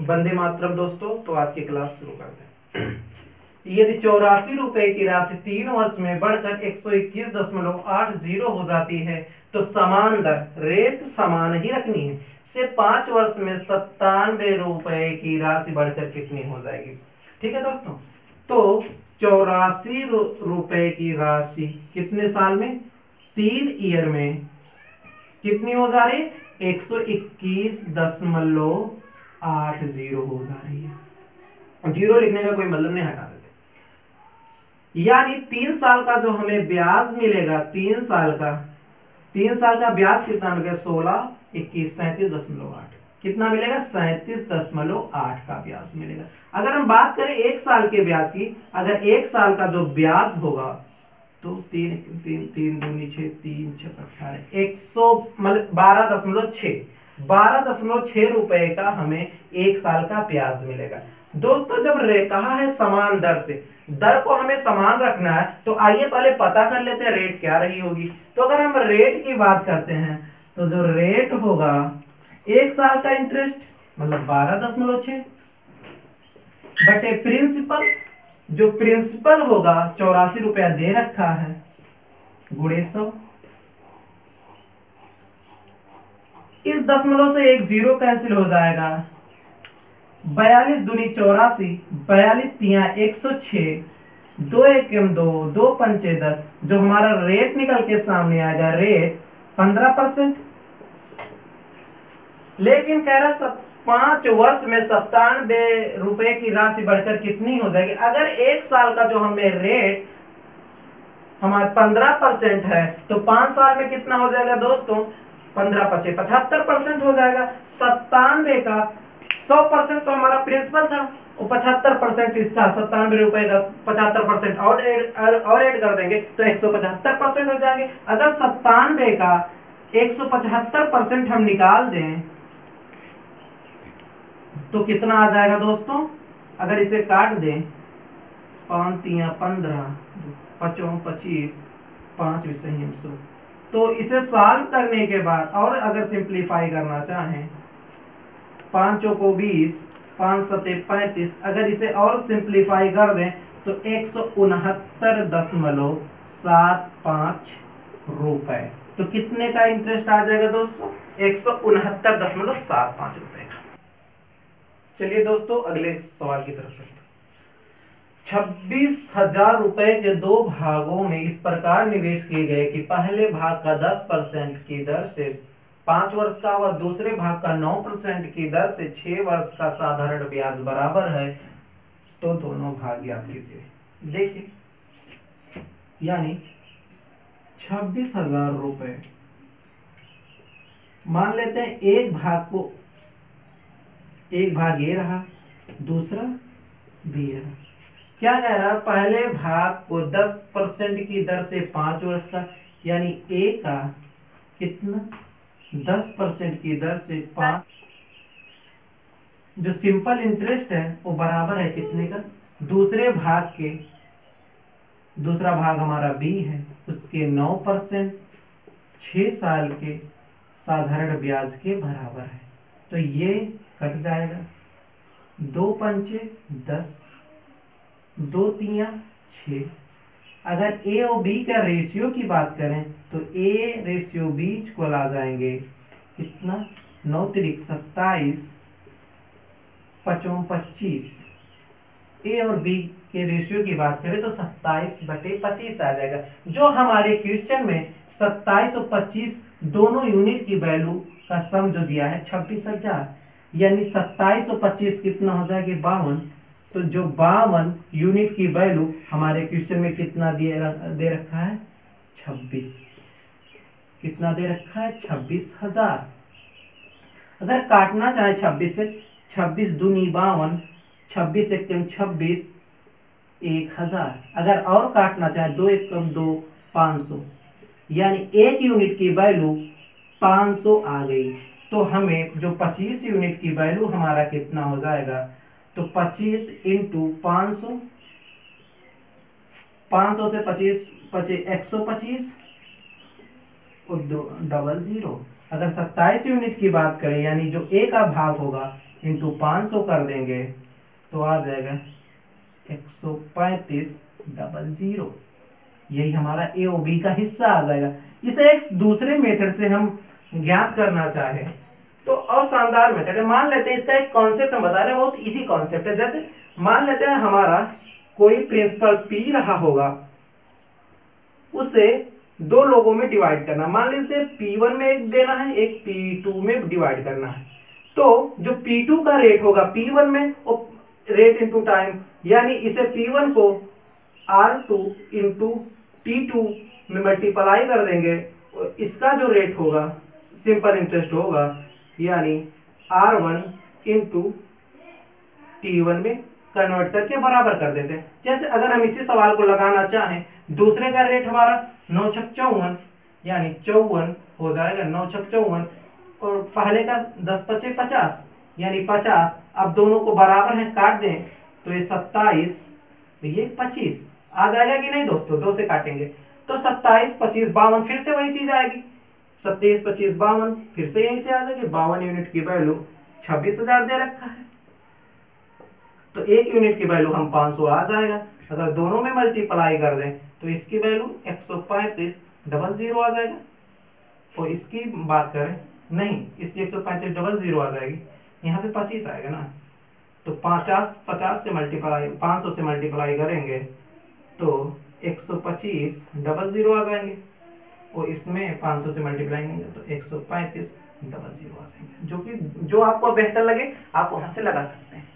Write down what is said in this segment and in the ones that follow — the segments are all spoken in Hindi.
वंदे मातरम दोस्तों। तो आज की क्लास शुरू करते हैं। यदि 84 रुपए की राशि 3 वर्ष में बढ़कर 121.80 हो जाती है तो समान दर रेट समान ही रखनी है से 5 वर्ष में 97 रुपए की राशि बढ़कर कितनी हो जाएगी। ठीक है दोस्तों, तो 84 रुपए की राशि कितने साल में, 3 ईयर में कितनी हो जा रही है, 121.80 हो जा रही है। जीरो लिखने का कोई मतलब नहीं, हटा देते। यानी 3 साल का जो हमें ब्याज मिलेगा, 3 साल का ब्याज कितना मिलेगा, 16, 21, 37.8 कितना मिलेगा, 37.8 का ब्याज मिलेगा। अगर हम बात करें 1 साल के ब्याज की, अगर 1 साल का जो ब्याज होगा तो 3 दूनी 6, 3 6 18, 100 मतलब 12.6 रुपए का हमें 1 साल का ब्याज मिलेगा। दोस्तों जब कहा है समान दर से, दर को हमें समान रखना है तो आइए पहले पता कर लेते हैं रेट क्या रही होगी। तो अगर हम रेट की बात करते हैं तो जो रेट होगा 1 साल का इंटरेस्ट मतलब 12.6 बटे प्रिंसिपल, जो प्रिंसिपल होगा 84 रुपया दे रखा है, गुणे 100। इस दशमलव से एक जीरो कैंसिल हो जाएगा, 42 दूनी 84, 42 तिया 106, 2 एकम 2, 2 पंचे 10, जो हमारा रेट निकल के सामने आएगा रेट 15%। लेकिन कह रहा 5 वर्ष में 97 रुपए की राशि बढ़कर कितनी हो जाएगी। अगर 1 साल का जो हमें रेट हमारा 15% है तो 5 साल में कितना हो जाएगा दोस्तों, 15 पचे 75% हो जाएगा। 97 का 100% तो हमारा प्रिंसिपल था और 75% इसका, 97 रुपए का 75% और ऐड कर देंगे तो 175% हो जाएंगे। अगर 97 का 175% हम निकाल दें तो कितना आ जाएगा दोस्तों, अगर इसे काट दें 5 तिया 15, 5 25, 5 विषय 100, तो इसे सॉल्व करने के बाद और अगर सिंप्लीफाई करना चाहें 5 को 20, 5 सते 35, अगर इसे और सिंप्लीफाई कर दें तो 169.75 रुपए। तो कितने का इंटरेस्ट आ जाएगा दोस्तों, 169.75 रुपए का। चलिए दोस्तों अगले सवाल की तरफ चलते हैं। 26,000 रुपए के 2 भागों में इस प्रकार निवेश किए गए कि पहले भाग का 10% की दर से 5 वर्ष का व दूसरे भाग का 9% की दर से 6 वर्ष का साधारण ब्याज बराबर है, तो दोनों भाग ज्ञात कीजिए। देखिए यानी 26,000 रुपए, मान लेते हैं एक भाग ये रहा, दूसरा बी रहा। क्या कह रहा है, पहले भाग को 10% की दर से 5 वर्ष का, यानी ए का कितना 10% की दर से 5, जो सिंपल इंटरेस्ट है वो बराबर है कितने का, दूसरा भाग हमारा बी है उसके 9% 6 साल के साधारण ब्याज के बराबर है। तो ये कट जाएगा, 2 पंचे 10, 2 तिया 6। अगर ए और बी का रेशियो की बात करें तो ए रेशियो बी इक्वल आ जाएंगे कितना, 9 तिरिक 27, 5 25। ए और बी के रेशियो की बात करें तो 27/25 आ जाएगा। जो हमारे क्वेश्चन में 27 और 25 दोनों यूनिट की वैल्यू का सम जो दिया है 26,000, यानी 27 और 25 कितना हो जाएगा 52। तो जो 52 यूनिट की वैल्यू हमारे क्वेश्चन में कितना दे रखा है, 26। कितना दे रखा है, 26,000। अगर काटना चाहे 26 से, 26 दूनी 52, 26 एकम 26, 1000। अगर और काटना चाहे 2 एकम 2, 500, यानी 1 यूनिट की वैल्यू 500 आ गई। तो हमें जो 25 यूनिट की वैल्यू हमारा कितना हो जाएगा, तो 25 इंटू 500, 500 से 25 125 और 00। अगर 27 यूनिट की बात करें यानी जो ए का भाग होगा इंटू 500 कर देंगे तो आ जाएगा 135,000। यही हमारा ए ओ बी का हिस्सा आ जाएगा। इसे एक दूसरे मेथड से हम ज्ञात करना चाहे तो और शानदार मेथड है। मान लेते हैं इसका एक कॉन्सेप्ट हम बता रहे हैं, बहुत इजी कॉन्सेप्ट है। जैसे मान लेते हैं हमारा कोई प्रिंसिपल पी रहा होगा, उसे दो लोगों में डिवाइड करना। मान लीजिए P1 में एक देना है, एक P2 में डिवाइड करना है। तो जो P2 का रेट होगा P1 में, वो रेट इंटू टाइम, यानी इसे P1 को R2 इंटू T2 में मल्टीप्लाई कर देंगे, और इसका जो रेट होगा सिंपल इंटरेस्ट होगा, यानी R1 इंटू T1 में कन्वर्ट करके बराबर कर देते हैं। जैसे अगर हम इसी सवाल को लगाना चाहें, दूसरे का रेट हमारा 9 छक 54, यानी 54 हो जाएगा 9 छक 54, और पहले का 10 पचे 50, यानी 50। अब दोनों को बराबर है, काट दें तो ये 27, ये 25 आ जाएगा कि नहीं दोस्तों? 2 से काटेंगे तो 27 25 52, फिर से वही चीज आएगी। 27 25 52, फिर से यहीं से आ जाएगी। 52 यूनिट की वैल्यू 26,000 दे रखा है, तो 1 यूनिट की वैल्यू हम 500 आ जाएगा। अगर दोनों में मल्टीप्लाई कर दें तो इसकी वैल्यू 135,000 आ जाएगा। और इसकी बात करें, नहीं, इसकी 135,000 आ जाएगी, यहाँ पे 25 आएगा ना, तो 50 से मल्टीप्लाई 500 से मल्टीप्लाई करेंगे तो 125,000 आ जाएंगे, और इसमें 500 से मल्टीप्लाई करेंगे तो 135,000 आ जाएंगे। जो आपको बेहतर लगे आप वहां से लगा सकते हैं।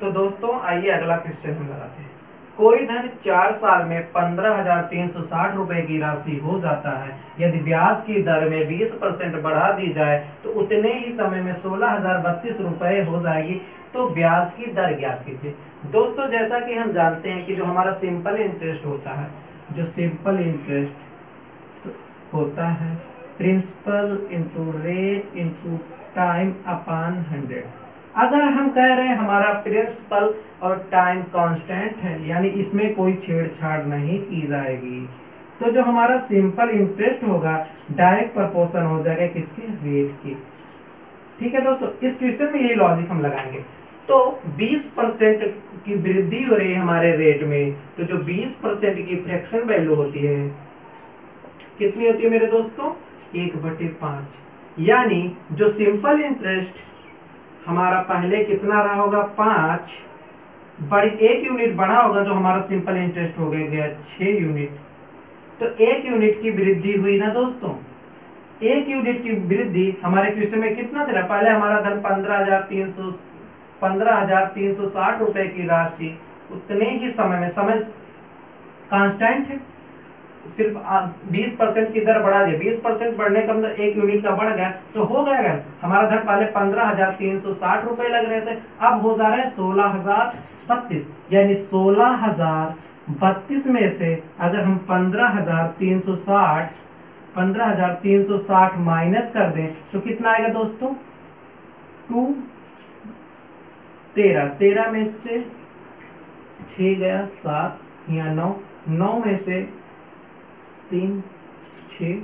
तो दोस्तों आइए अगला क्वेश्चन हम लगाते हैं। कोई धन 4 साल में 15,360 रुपए की राशि हो जाता है। यदि ब्याज की दर में 20% बढ़ा दी जाए तो उतने ही समय में 16,032 रुपए हो जाएगी। तो ब्याज की दर ज्ञात कीजिए। दोस्तों जैसा कि हम जानते हैं कि जो हमारा सिंपल इंटरेस्ट होता है, जो सिंपल इंटरेस्ट होता है, principal into rate into time upon 100। अगर हम कह रहे हैं हमारा प्रिंसिपल और टाइम कांस्टेंट है, यानी इसमें कोई छेड़छाड़ नहीं की जाएगी, तो जो हमारा सिंपल इंटरेस्ट होगा डायरेक्ट प्रोपोर्शन हो जाएगा किसके? रेट की। ठीक है दोस्तों, इस क्वेश्चन में यही लॉजिक हम लगाएंगे। तो 20% की वृद्धि हो रही है हमारे रेट में, तो जो 20% की फ्रैक्शन वैल्यू होती है कितनी होती है मेरे दोस्तों? 1/5। यानी जो सिंपल इंटरेस्ट हमारा पहले कितना रहा होगा? 5, 1 यूनिट बढ़ा होगा, जो हमारा सिंपल इंटरेस्ट हो गया 6 यूनिट। तो 1 यूनिट की वृद्धि हुई ना दोस्तों। 1 यूनिट की वृद्धि हमारे क्वेश्चन में कितना दे रहा? पहले हमारा धन 15,360 रुपए की राशि उतने ही समय में, समय कांस्टेंट है, सिर्फ 20% की दर बढ़ा दिया। 20% बढ़ने का मतलब 1 यूनिट का बढ़ गया, तो हो गया अगर हमारा धन पहले 15,360 रुपए लग रहे थे, अब हो जा रहे हैं 16,032। यानी 16,032 में से अगर हम 15,360 माइनस कर दें तो कितना आएगा दोस्तों? 13 में से 6 गया 7, यहाँ 9 में से 3 6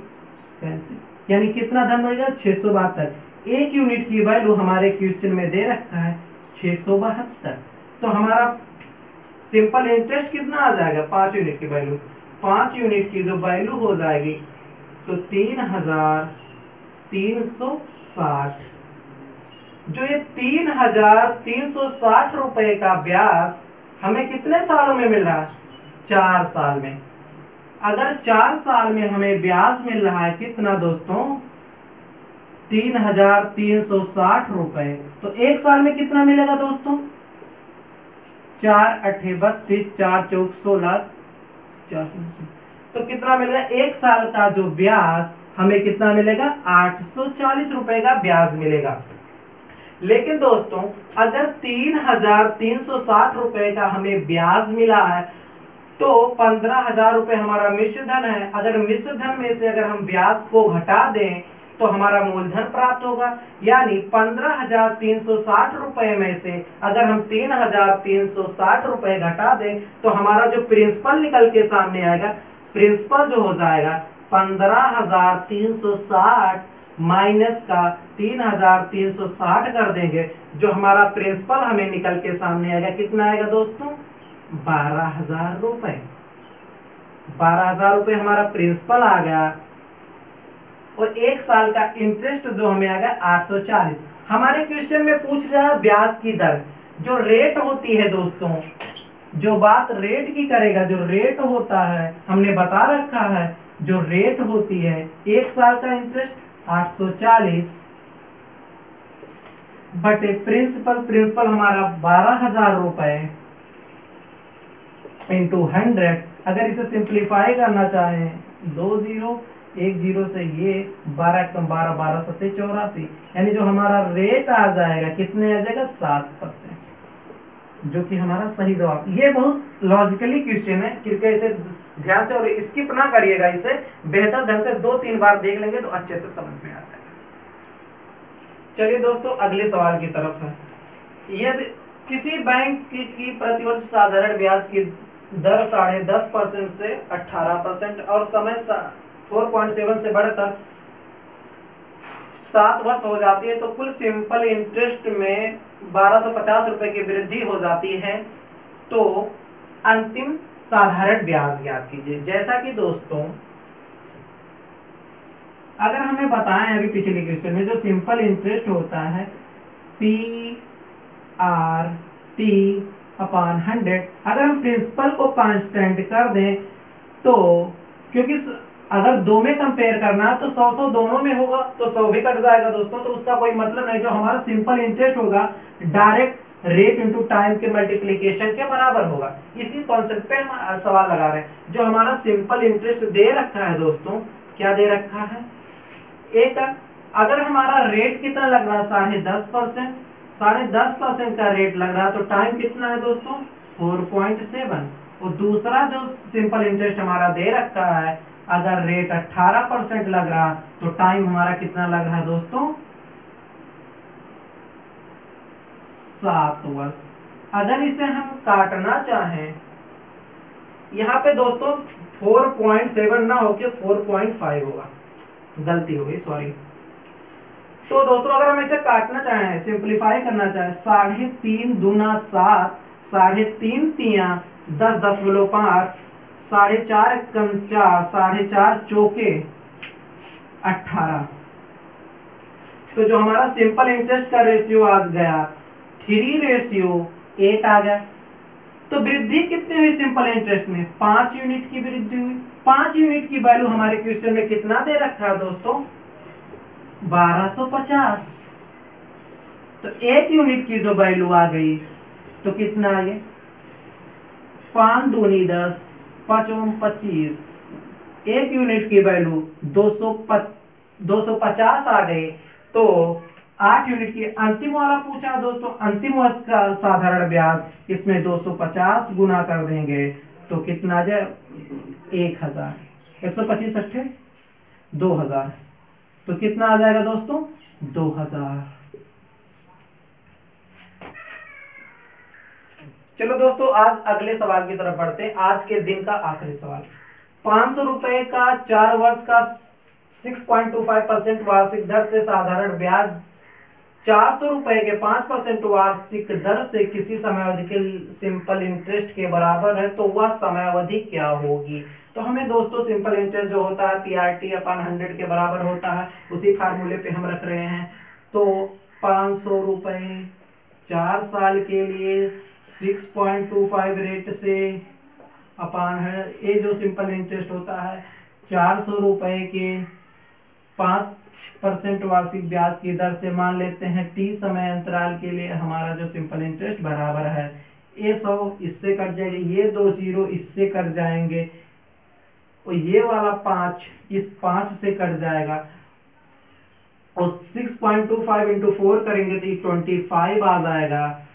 कैंसिल, यानी कितना धन बढ़ेगा? 672। 1 यूनिट की वैल्यू हमारे क्वेश्चन में दे रखा है 672। तो हमारा सिंपल इंटरेस्ट कितना आ जाएगा? 5 यूनिट की वैल्यू। 5 यूनिट की जो वैल्यू हो जाएगी तो 3,360। जो ये 3,360 रुपए का ब्याज हमें कितने सालों में मिल रहा है? 4 साल में। अगर 4 साल में हमें ब्याज मिल रहा है कितना दोस्तों? 3,360 रुपए, तो 1 साल में कितना मिलेगा दोस्तों? 4 8 32, 4 चौक 16, तो कितना मिलेगा? 1 साल का जो ब्याज हमें कितना मिलेगा? 840 रुपए का ब्याज मिलेगा। लेकिन दोस्तों अगर 3,360 रुपए का हमें ब्याज मिला है तो 15,000 रुपए हमारा मिश्र धन है। अगर मिश्र धन में से अगर हम ब्याज को घटा दें तो हमारा मूलधन प्राप्त होगा। यानी 15,360 रुपए में से अगर हम 3,360 रुपए घटा दें तो हमारा जो प्रिंसिपल निकल के सामने आएगा, प्रिंसिपल जो हो जाएगा 15,360 माइनस का 3,360 कर देंगे, जो हमारा प्रिंसिपल हमें निकल के सामने आएगा, कितना आएगा दोस्तों? 12,000 रुपए। 12,000 रुपए हमारा प्रिंसिपल आ गया और 1 साल का इंटरेस्ट जो हमें आ गया 840। हमारे क्वेश्चन में पूछ रहा है ब्याज की दर। जो रेट होती है दोस्तों, जो बात रेट की करेगा, जो रेट होता है हमने बता रखा है, जो रेट होती है 1 साल का इंटरेस्ट 840 बटे प्रिंसिपल हमारा 12,000 रुपए इंटू 100। अगर इसे सिंप्लीफाई करना चाहें, 2 जीरो 1 जीरो से ये 12 कम 12 12 सत्ते 84, यानी जो हमारा रेट आ जाएगा कितने आ जाएगा? 7%, जो कि हमारा सही जवाब। ये बहुत लॉजिकली क्वेश्चन है, कृपया इसे ध्यान से और स्किप ना करिएगा, इसे बेहतर ढंग से 2-3 बार देख लेंगे तो अच्छे से समझ में आ जाएगा। चलिए दोस्तों अगले सवाल की तरफ है। यदि किसी बैंक की प्रतिवर्ष साधारण ब्याज की दर 10.5% से 18% और समय 4.7 से बढ़कर 7 वर्ष हो जाती है, तो कुल सिंपल इंटरेस्ट में 1250 रुपए की वृद्धि हो जाती है, तो अंतिम साधारण ब्याज ज्ञात कीजिए। जैसा कि दोस्तों अगर हमें बताएं अभी पिछले क्वेश्चन में, जो सिंपल इंटरेस्ट होता है PRT/100, अगर हम प्रिंसिपल को कांस्टेंट कर दें तो, क्योंकि अगर दो में कंपेयर करना है तो 100 दोनों में होगा तो 100 भी कट जाएगा दोस्तों, तो उसका कोई मतलब नहीं। जो हमारा सिंपल इंटरेस्ट होगा डायरेक्ट रेट इनटू टाइम के मल्टीप्लिकेशन के बराबर होगा। इसी कॉन्सेप्ट पे हम सवाल लगा रहे हैं। जो हमारा सिंपल इंटरेस्ट दे रखा है दोस्तों, क्या दे रखा है? एक, अगर हमारा रेट कितना लग रहा है? 10.5%, 10.5% का रेट लग रहा है, तो टाइम कितना है दोस्तों? 4.7। और दूसरा जो सिंपल इंटरेस्ट हमारा दे रखा है, अगर रेट 18% लग रहा तो टाइम हमारा कितना लग रहा है दोस्तों? 7 वर्ष। अगर इसे हम काटना चाहें, यहाँ पे दोस्तों 4.7 ना होके 4.5 होगा, गलती हो गई, सॉरी। तो दोस्तों अगर हम इसे काटना चाहें, सिंप्लीफाई करना चाहें, 3.5 दूना 7, 3.5 तिया 10.5, 4.5 कम 4, 4.5 चौके 18। तो जो हमारा सिंपल इंटरेस्ट का रेशियो आ गया 3:8 आ गया। तो वृद्धि कितनी हुई सिंपल इंटरेस्ट में? 5 यूनिट की वृद्धि हुई। 5 यूनिट की वैल्यू हमारे क्वेश्चन में कितना दे रखा है दोस्तों? 1250। तो 1 यूनिट की जो वैल्यू आ गई तो कितना ये? 5 दूनी 10, 5 25। 1 यूनिट की वैल्यू 250 आ गई। तो 8 यूनिट की अंतिम वाला पूछा दोस्तों, अंतिम वर्ष का साधारण ब्याज, इसमें 250 गुना कर देंगे तो कितना आ जाए? 1000। 125 अट्ठे 2000, तो कितना आ जाएगा दोस्तों? 2000। चलो दोस्तों आज अगले सवाल की तरफ बढ़ते हैं। आज के दिन का आखिरी सवाल। 500 रुपए का 4 वर्ष का 6.25% वार्षिक दर से साधारण ब्याज 400 रुपए के 5% वार्षिक दर से किसी समयावधि के सिंपल इंटरेस्ट के बराबर है, तो वह समयावधि क्या होगी? तो हमें दोस्तों सिंपल इंटरेस्ट जो होता है PRT/100 के बराबर होता है, उसी फार्मूले पे हम रख रहे हैं। तो 500 रुपए 4 साल के लिए 6.25 रेट से अपान है, ये जो सिंपल इंटरेस्ट होता है 400 रुपए के 5% वार्षिक ब्याज की दर से मान लेते हैं T समय अंतराल के लिए हमारा जो सिंपल इंटरेस्ट बराबर है, ये 100 इससे कट जाएगा, ये 2 जीरो इससे कट जाएंगे और ये वाला 5 इस 5 से कट जाएगा और 6.25 इंटू 4 करेंगे तो 25 आ जाएगा।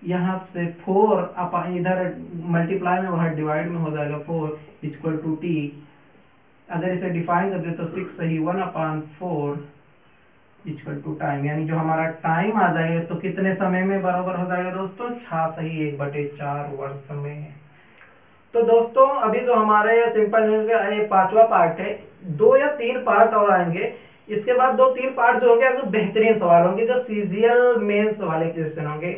यहाँ से 4 इधर मल्टीप्लाई में वहां डिवाइड में हो जाएगा, 4 इक्वल टू T। अगर इसे डिफाइन कर दे तो 6 सही 1/4 इक्वल टू टाइम, यानी जो हमारा टाइम आ जाएगा तो कितने समय में बराबर हो जाएगा दोस्तों? 6 सही 1/4 वर्ष में। तो दोस्तों अभी जो हमारे सिंपल ये 5वां पार्ट है, 2 या 3 पार्ट और आएंगे। इसके बाद 2-3 पार्ट जो होंगे एकदम बेहतरीन सवाल होंगे, जो सीजीएल मेंस वाले क्वेश्चन होंगे।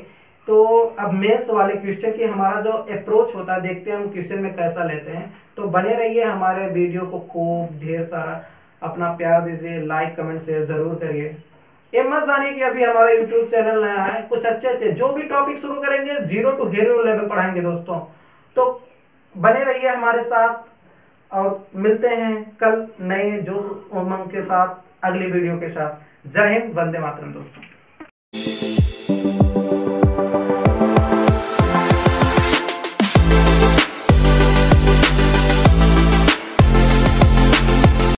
तो अब मेंस वाले क्वेश्चन की हमारा जो अप्रोच होता है, देखते हैं हम क्वेश्चन में कैसा लेते हैं। तो बने रहिए हमारे वीडियो को, खूब ढेर सारा अपना प्यार दीजिए, लाइक कमेंट शेयर जरूर करिए। ये मत जानिए कि अभी हमारा यूट्यूब चैनल नया है, कुछ अच्छे जो भी टॉपिक शुरू करेंगे 0 to हीरो लेवल पढ़ाएंगे दोस्तों। तो बने रहिए हमारे साथ और मिलते हैं कल नए जोश उमंग के साथ, अगली वीडियो के साथ। जय हिंद, वंदे मातरम दोस्तों।